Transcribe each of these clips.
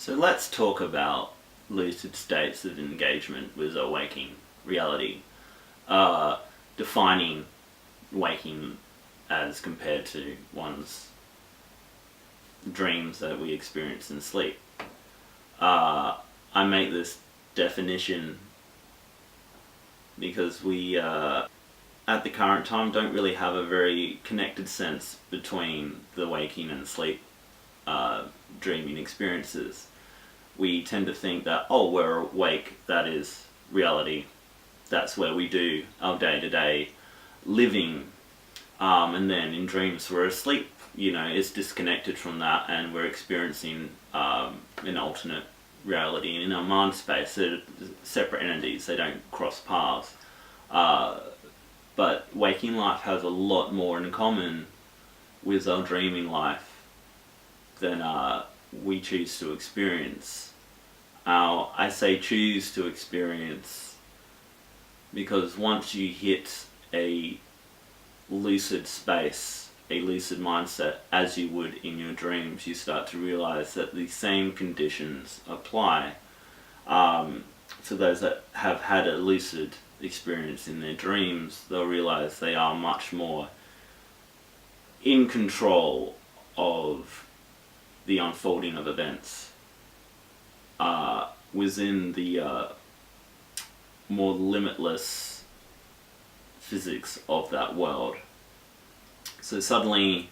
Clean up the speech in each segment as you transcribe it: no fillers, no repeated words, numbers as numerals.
So let's talk about lucid states of engagement with a waking reality, defining waking as compared to one's dreams that we experience in sleep. I make this definition because we, at the current time, don't really have a very connected sense between the waking and sleep dreaming experiences. We tend to think that, oh, we're awake, that is reality, that's where we do our day-to-day living, and then in dreams we're asleep. You know, it's disconnected from that and we're experiencing an alternate reality, and in our mind space they're separate entities, they don't cross paths. But waking life has a lot more in common with our dreaming life than we choose to experience. I say choose to experience because once you hit a lucid space, a lucid mindset, as you would in your dreams, you start to realize that the same conditions apply. For those that have had a lucid experience in their dreams, they'll realize they are much more in control of the unfolding of events within the more limitless physics of that world. So suddenly,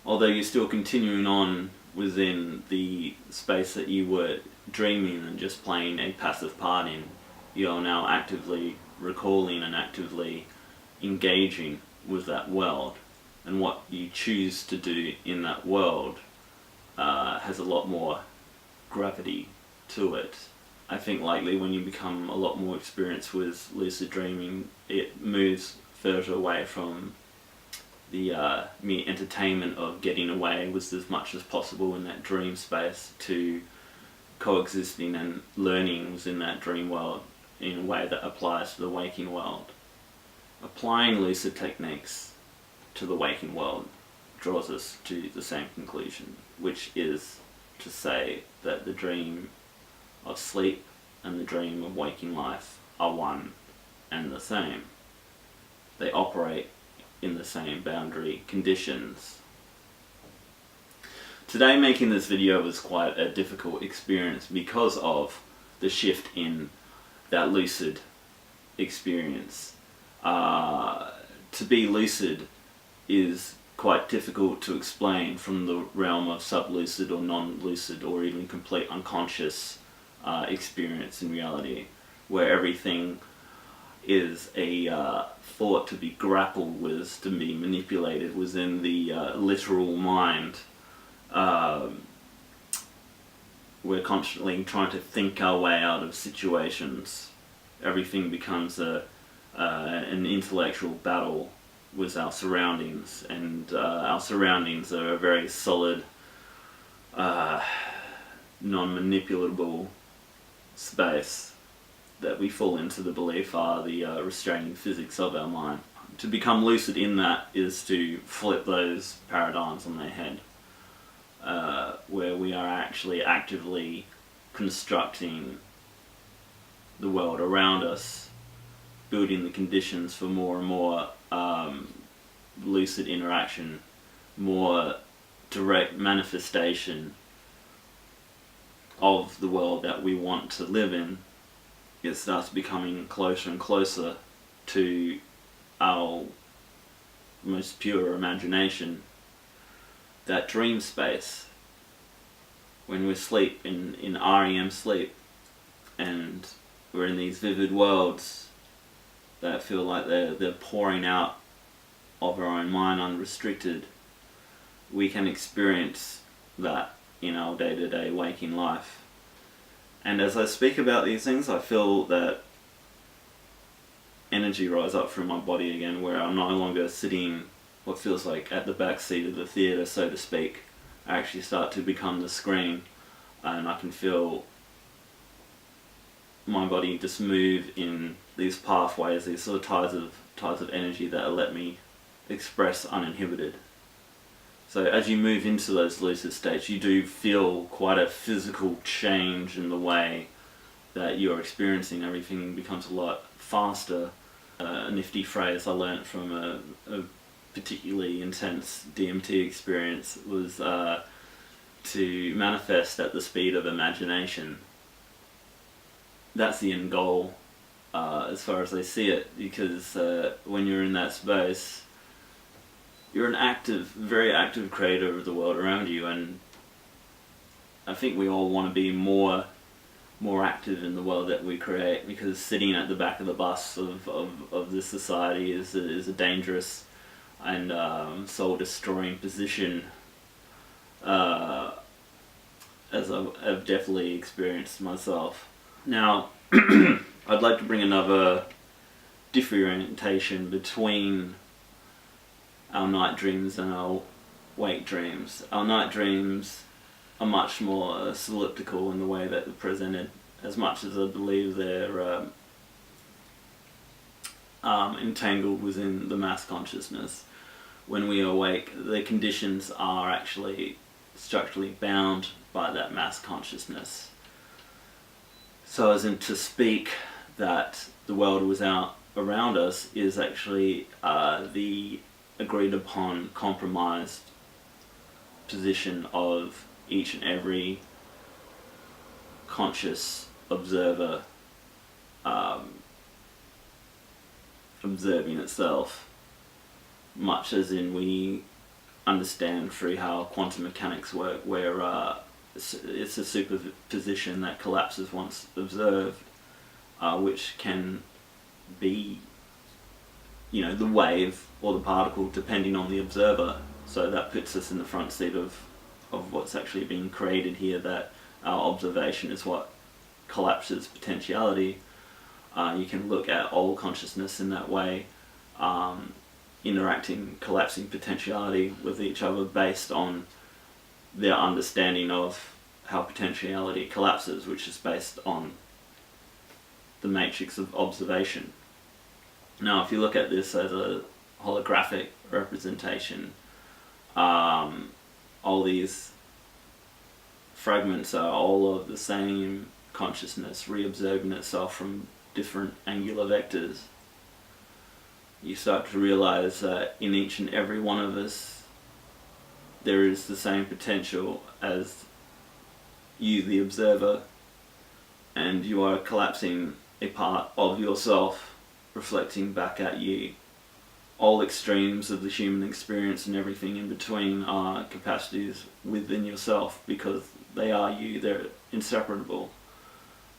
although you're still continuing on within the space that you were dreaming and just playing a passive part in, you're now actively recalling and actively engaging with that world, and what you choose to do in that world has a lot more gravity to it. I think likely when you become a lot more experienced with lucid dreaming, it moves further away from the mere entertainment of getting away with as much as possible in that dream space to coexisting and learning within that dream world in a way that applies to the waking world. Applying lucid techniques to the waking world draws us to the same conclusion, which is to say that the dream of sleep and the dream of waking life are one and the same. They operate in the same boundary conditions. Today making this video was quite a difficult experience because of the shift in that lucid experience. To be lucid is quite difficult to explain from the realm of sub-lucid or non-lucid or even complete unconscious experience in reality, where everything is a thought to be grappled with, to be manipulated within the literal mind. We're constantly trying to think our way out of situations. Everything becomes an intellectual battle with our surroundings, and our surroundings are a very solid, non-manipulable space that we fall into the belief are the restraining physics of our mind. To become lucid in that is to flip those paradigms on their head, where we are actually actively constructing the world around us, building the conditions for more and more lucid interaction, more direct manifestation of the world that we want to live in. It starts becoming closer and closer to our most pure imagination. That dream space, when we sleep in REM sleep, and we're in these vivid worlds that feel like they're pouring out of our own mind unrestricted, we can experience that in our day-to-day waking life. And as I speak about these things, I feel that energy rise up through my body again, where I'm no longer sitting what feels like at the back seat of the theatre, so to speak. I actually start to become the screen, and I can feel my body just move in these pathways, these sort of tides of energy that let me express uninhibited. So as you move into those lucid states, you do feel quite a physical change in the way that you're experiencing everything. Becomes a lot faster. A nifty phrase I learnt from a particularly intense DMT experience was to manifest at the speed of imagination. That's the end goal, as far as I see it, because when you're in that space, you're an active, very active creator of the world around you, and I think we all want to be more active in the world that we create, because sitting at the back of the bus of this society is a dangerous and soul-destroying position, as I've definitely experienced myself. Now, I'd like to bring another differentiation between our night dreams and our wake dreams. Our night dreams are much more soliptical in the way that they're presented, as much as I believe they're entangled within the mass consciousness. When we awake, the conditions are actually structurally bound by that mass consciousness. So as in to speak that the world without around us is actually the agreed upon compromised position of each and every conscious observer observing itself, much as in we understand through how quantum mechanics work, where it's a superposition that collapses once observed, which can be, you know, the wave or the particle depending on the observer. So that puts us in the front seat of what's actually being created here, that our observation is what collapses potentiality. You can look at all consciousness in that way, interacting, collapsing potentiality with each other based on their understanding of how potentiality collapses, which is based on the matrix of observation. Now, if you look at this as a holographic representation, all these fragments are all of the same consciousness reobserving itself from different angular vectors. You start to realize that in each and every one of us there is the same potential as you, the observer, and you are collapsing a part of yourself reflecting back at you. All extremes of the human experience and everything in between are capacities within yourself, because they are you, they're inseparable.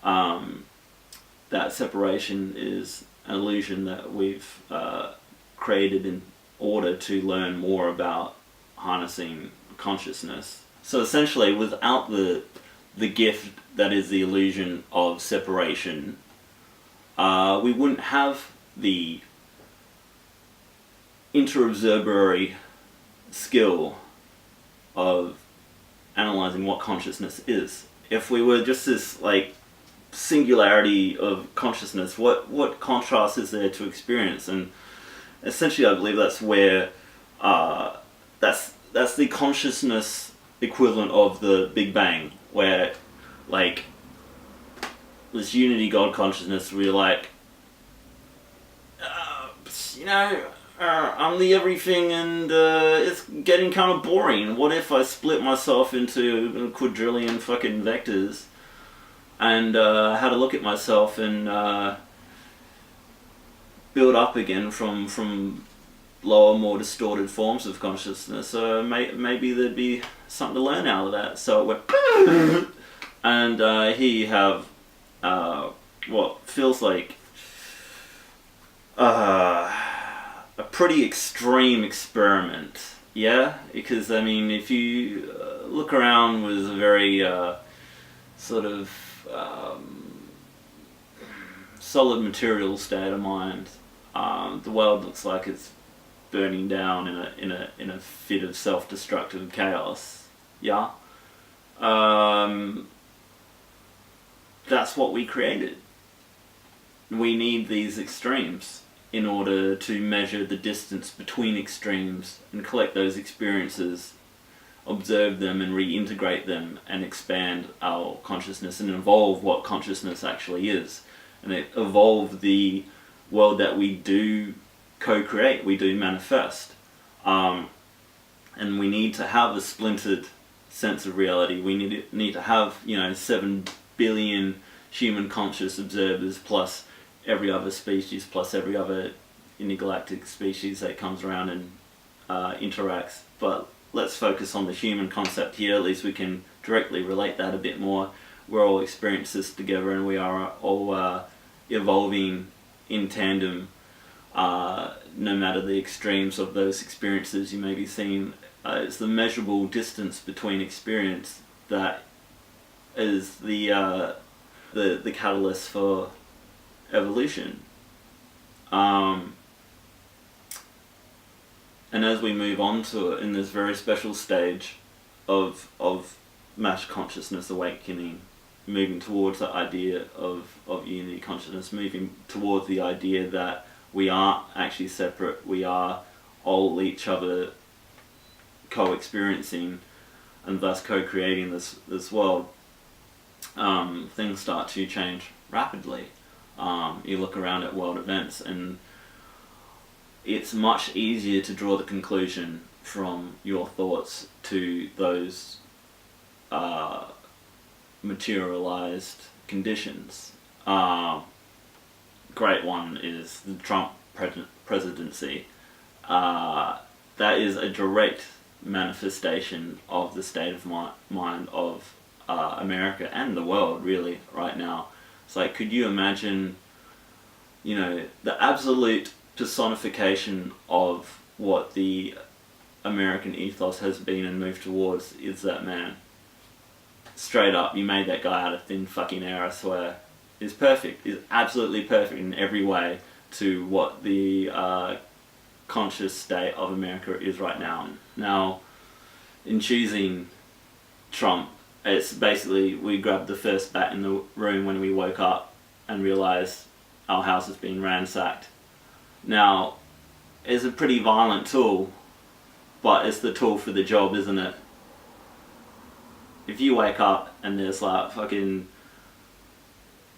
That separation is an illusion that we've created in order to learn more about harnessing consciousness. So essentially, without the gift that is the illusion of separation, we wouldn't have the interobservatory skill of analyzing what consciousness is. If we were just this like singularity of consciousness, what contrast is there to experience? And essentially I believe that's where that's the consciousness equivalent of the Big Bang, where like this unity God consciousness, we're like, I'm the everything, and it's getting kind of boring. What if I split myself into a quadrillion fucking vectors and had a look at myself and build up again from lower, more distorted forms of consciousness? Maybe there'd be something to learn out of that. So it went and here you have what feels like a pretty extreme experiment, yeah? Because I mean, if you look around with a very sort of solid material state of mind, the world looks like it's burning down in a fit of self-destructive chaos, yeah? That's what we created. We need these extremes in order to measure the distance between extremes and collect those experiences observe them and reintegrate them and expand our consciousness and evolve what consciousness actually is. And it evolve the world that we do co-create, we do manifest. And we need to have a splintered sense of reality. We need to have, 7 billion human conscious observers plus every other species, plus every other intergalactic species that comes around and interacts. But let's focus on the human concept here. At least we can directly relate that a bit more. We're all experiencing this together, and we are all evolving in tandem, no matter the extremes of those experiences you may be seeing. It's the measurable distance between experience that is the catalyst for evolution. And as we move on to it in this very special stage of mass consciousness awakening, moving towards that idea of unity consciousness, moving towards the idea that we aren't actually separate, we are all each other co-experiencing and thus co-creating this world, things start to change rapidly. You look around at world events and it's much easier to draw the conclusion from your thoughts to those materialized conditions. Great one is the Trump presidency. That is a direct manifestation of the state of mind of America and the world really right now. It's like, could you imagine, the absolute personification of what the American ethos has been and moved towards is that man. Straight up, you made that guy out of thin fucking air, I swear. Is perfect, is absolutely perfect in every way to what the conscious state of America is right now. Now, in choosing Trump, it's basically we grabbed the first bat in the room when we woke up and realised our house has been ransacked. Now, it's a pretty violent tool, but it's the tool for the job, isn't it? If you wake up and there's like fucking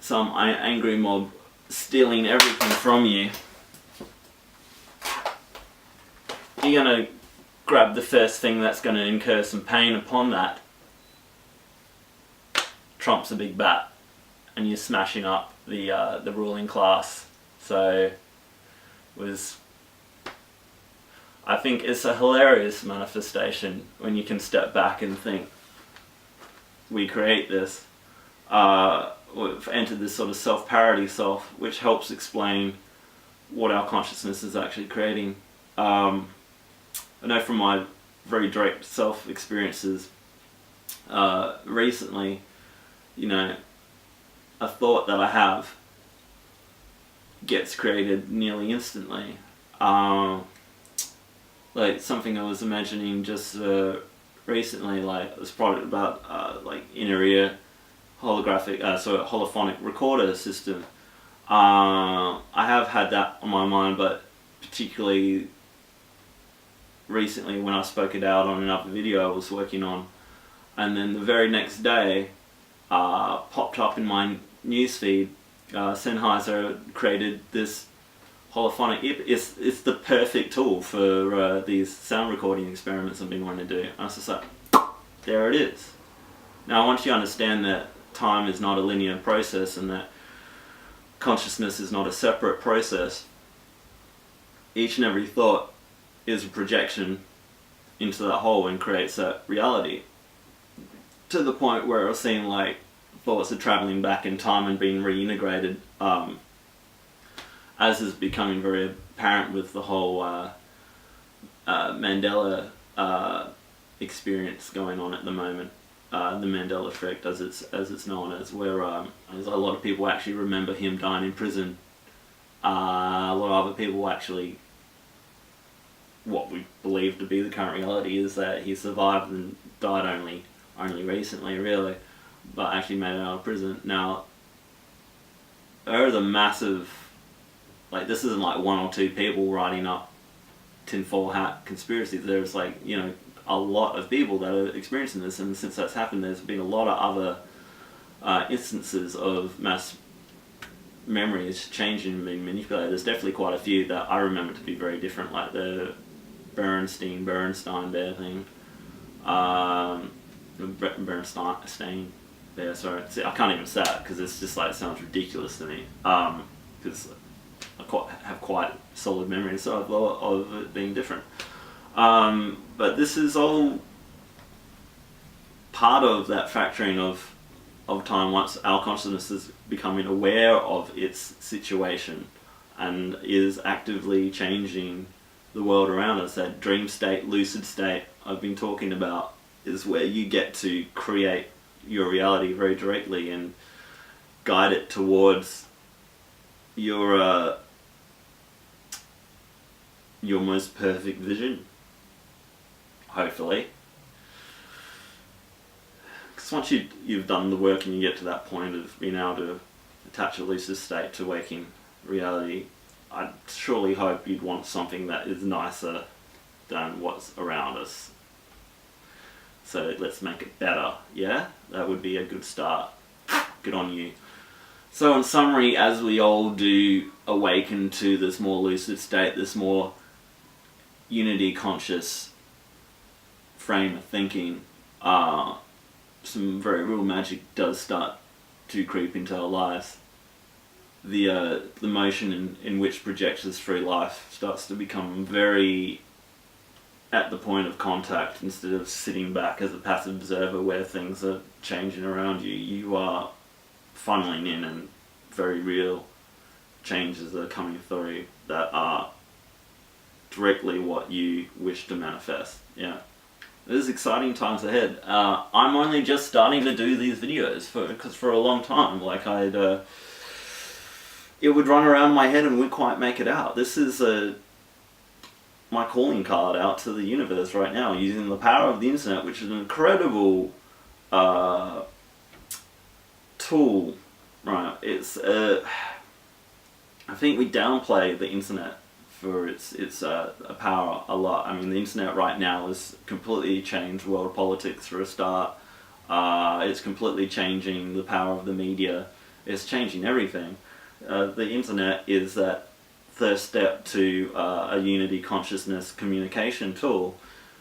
some angry mob stealing everything from you, you're gonna grab the first thing that's gonna incur some pain upon that. Trump's a big bat, and you're smashing up the ruling class. So I think it's a hilarious manifestation when you can step back and think, we create this. We've entered this sort of self-parody self, which helps explain what our consciousness is actually creating. I know from my very direct self-experiences recently, a thought that I have gets created nearly instantly. Like something I was imagining just recently, like this product about like inner ear holographic, holophonic recorder system. I have had that on my mind, but particularly recently when I spoke it out on another video I was working on, and then the very next day popped up in my newsfeed. Sennheiser created this holophonic. It's the perfect tool for these sound recording experiments I've been wanting to do. And I was just like, there it is. Now once you understand that time is not a linear process and that consciousness is not a separate process, each and every thought is a projection into that whole and creates that reality. To the point where it seemed like thoughts are travelling back in time and being reintegrated, as is becoming very apparent with the whole Mandela experience going on at the moment. The Mandela effect, as it's known as, where there's a lot of people actually remember him dying in prison. A lot of other people actually, what we believe to be the current reality is that he survived and died only recently, really, but actually made it out of prison. Now, there is a massive, like, this isn't like one or two people writing up tinfoil hat conspiracies. There's like, a lot of people that are experiencing this, and since that's happened, there's been a lot of other instances of mass memories changing and being manipulated. There's definitely quite a few that I remember to be very different, like the Bernstein Bear thing. Bernstein Bear, sorry. See, I can't even say it because it's just like, it sounds ridiculous to me. Because I have quite solid memories of it being different. But this is all part of that factoring of time once our consciousness is becoming aware of its situation and is actively changing the world around us. That dream state, lucid state I've been talking about is where you get to create your reality very directly and guide it towards your most perfect vision, hopefully. Because once you've done the work and you get to that point of being able to attach a lucid state to waking reality, I surely hope you'd want something that is nicer than what's around us. So let's make it better, yeah? That would be a good start. Good on you. So in summary, as we all do awaken to this more lucid state, this more unity conscious frame of thinking, some very real magic does start to creep into our lives. The motion in which projects us through life starts to become very at the point of contact. Instead of sitting back as a passive observer where things are changing around you, you are funneling in, and very real changes are coming through that are directly what you wish to manifest. Yeah. There's exciting times ahead. I'm only just starting to do these videos because for a long time, like it would run around my head and wouldn't quite make it out. This is my calling card out to the universe right now, using the power of the internet, which is an incredible tool. Right? It's I think we downplay the internet for its power a lot. I mean, the internet right now has completely changed world politics for a start. It's completely changing the power of the media. It's changing everything. The internet is that first step to a unity consciousness communication tool,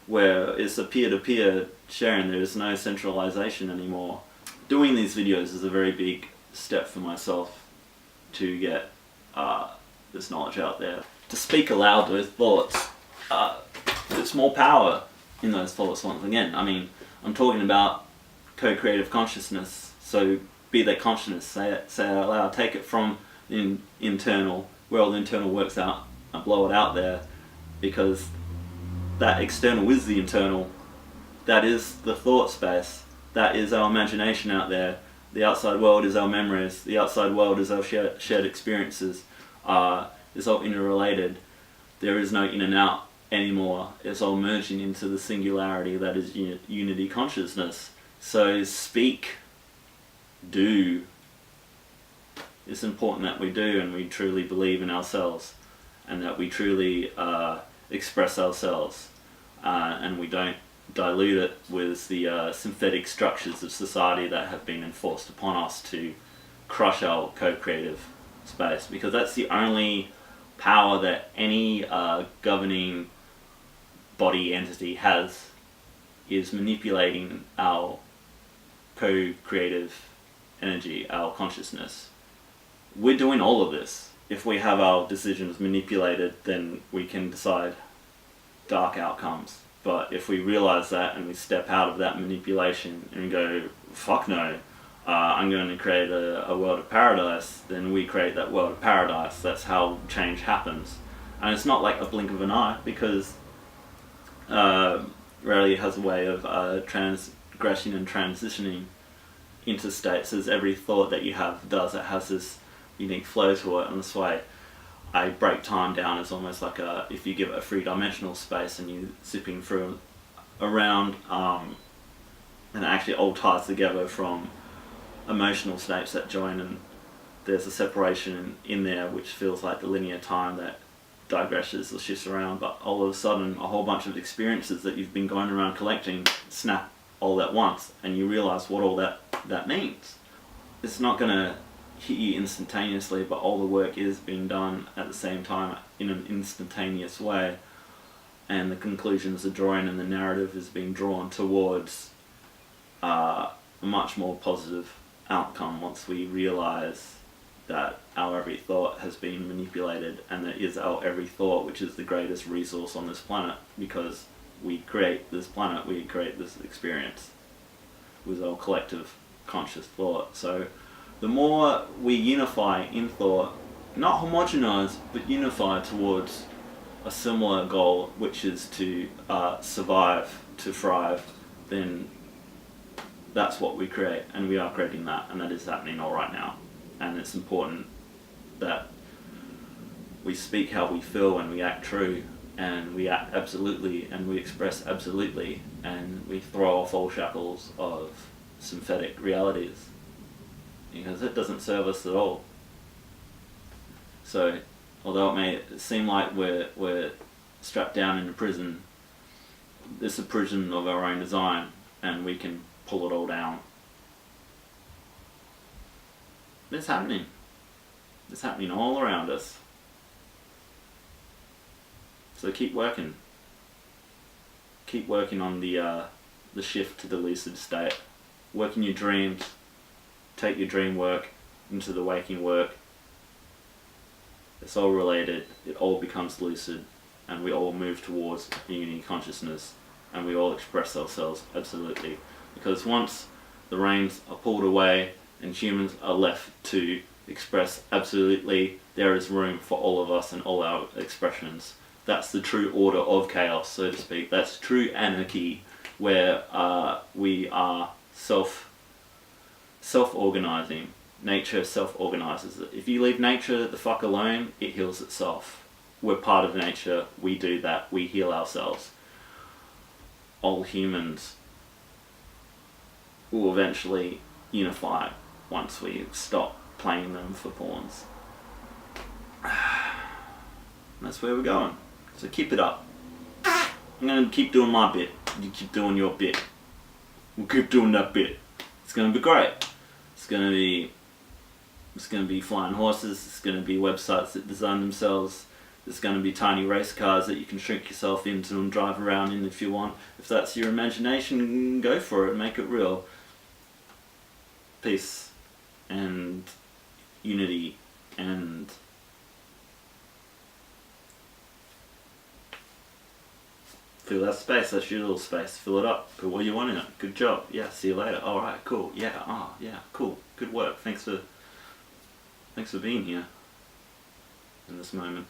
where it's a peer-to-peer sharing. There is no centralization anymore. Doing these videos is a very big step for myself to get this knowledge out there. To speak aloud those thoughts, there's more power in those thoughts once again. I mean, I'm talking about co-creative consciousness, so be that consciousness, say it out loud, take it from the internal, where all the internal works out, and blow it out there, because that external is the internal. That is the thought space. That is our imagination out there. The outside world is our memories. The outside world is our shared experiences. It's all interrelated. There is no in and out anymore. It's all merging into the singularity that is unity consciousness. So speak, do. It's important that we do, and we truly believe in ourselves, and that we truly express ourselves, and we don't dilute it with the synthetic structures of society that have been enforced upon us to crush our co-creative space, because that's the only power that any governing body entity has, is manipulating our co-creative energy, our consciousness. We're doing all of this. If we have our decisions manipulated, then we can decide dark outcomes. But if we realize that and we step out of that manipulation and go, fuck no, I'm going to create a world of paradise, then we create that world of paradise. That's how change happens. And it's not like a blink of an eye, because reality has a way of transgressing and transitioning into states, as every thought that you have does. It has this unique flow to it, and this way I break time down as almost like if you give it a three-dimensional space and you're zipping through around, and it actually all ties together from emotional states that join, and there's a separation in there which feels like the linear time that digresses or shifts around, but all of a sudden a whole bunch of experiences that you've been going around collecting snap all at once, and you realize what all that means. It's not going to hit you instantaneously, but all the work is being done at the same time in an instantaneous way, and the conclusions are drawing and the narrative is being drawn towards a much more positive outcome once we realize that our every thought has been manipulated, and that is our every thought which is the greatest resource on this planet, because we create this planet, we create this experience with our collective conscious thought. So the more we unify in thought, not homogenize, but unify towards a similar goal, which is to survive, to thrive, then that's what we create, and we are creating that, and that is happening all right now. And it's important that we speak how we feel, and we act true, and we act absolutely, and we express absolutely, and we throw off all shackles of synthetic realities, because it doesn't serve us at all. So, although it may seem like we're strapped down in a prison, this is a prison of our own design, and we can pull it all down. It's happening. It's happening all around us. So keep working. Keep working on the shift to the lucid state. Work in your dreams. Take your dream work into the waking work. It's all related. It all becomes lucid, and we all move towards unity consciousness, and we all express ourselves absolutely. Because once the reins are pulled away and humans are left to express absolutely, there is room for all of us and all our expressions. That's the true order of chaos, so to speak. That's true anarchy, where we are self-organizing. Nature self-organizes it. If you leave nature the fuck alone, it heals itself. We're part of nature. We do that. We heal ourselves. All humans will eventually unify once we stop playing them for pawns. That's where we're going. So keep it up. I'm going to keep doing my bit. You keep doing your bit. We'll keep doing that bit. It's going to be great. It's going to be flying horses. It's going to be websites that design themselves. There's going to be tiny race cars that you can shrink yourself into and drive around in if you want. If that's your imagination, go for it. Make it real. Peace and unity and fill that space. That's your little space. Fill it up. Put what you want in it. Good job. Yeah, see you later. Alright, cool. Yeah, yeah, cool. Good work. Thanks for being here in this moment.